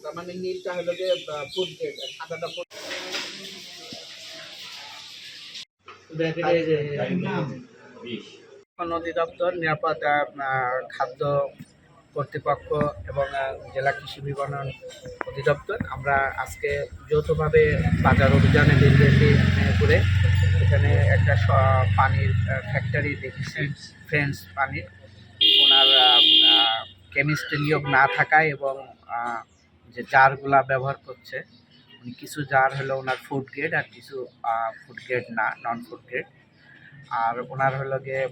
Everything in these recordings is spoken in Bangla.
তার মানে নীলটা হলো যে ফুড গ্রেড, সাদাটা ফুড অধিদপ্তর, নিরাপদ খাদ্য কর্তৃপক্ষ এবং জেলা কৃষি বিপণন অধিদপ্তর আমরা আজকে যৌথভাবে বাজার অভিযানে বেরিয়েছি করে। এখানে একটা পানির ফ্যাক্টরি দেখেছি, ফ্রেন্ডস পানির। ওনার কেমিস্ট্রি নিয়োগ না থাকায় এবং যে জারগুলা ব্যবহার করছে, কিছু জার হলো ওনার ফুড গ্রেড আর কিছু ফুড গ্রেড না, নন ফুড গ্রেড। আর ওনার হলো গিয়ে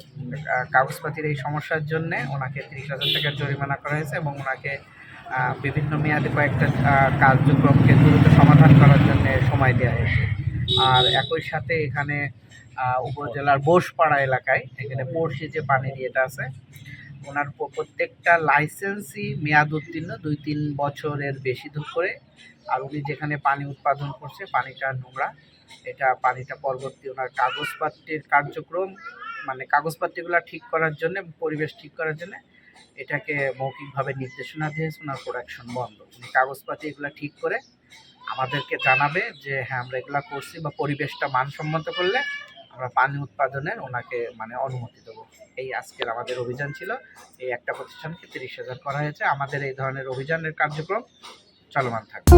কাগজপাতির এই সমস্যার জন্যে ওনাকে 30,000 টাকার জরিমানা করা হয়েছে এবং ওনাকে বিভিন্ন মেয়াদে কয়েকটা কার্যক্রমকে দ্রুত সমাধান করার জন্য সময় দেওয়া হয়েছে। আর একই সাথে এখানে উপজেলার বোসপাড়া এলাকায় এখানে পড়শি যে পানির ইয়েটা আছে, ওনার প্রত্যেকটা লাইসেন্সই মেয়াদ উত্তীর্ণ 2-3 বছরের বেশি করে। আর উনি যেখানে পানি উৎপাদন করছে পানিটা নোংরা, এটা পানিটা পরবর্তী ওনার কাগজপত্রের কার্যক্রম মানে কাগজপত্রগুলো ঠিক করার জন্য, পরিবেশ ঠিক করার জন্য এটাকে মৌখিকভাবে নির্দেশনা দিয়েছে। ওনার প্রোডাকশন বন্ধ, উনি কাগজপত্র এগুলো ঠিক করে আমাদেরকে জানাবে যে হ্যাঁ আমরা এগুলো করছি বা পরিবেশটা মানসম্মত করলে আমরা পানি উৎপাদনের ওনাকে মানে অনুমতি দেবো। এই আজকের আমাদের অভিযান ছিল। এই একটা প্রতিষ্ঠানকে 30,000 করা হয়েছে। আমাদের এই ধরনের অভিযানের কার্যক্রম চলমান থাকবে।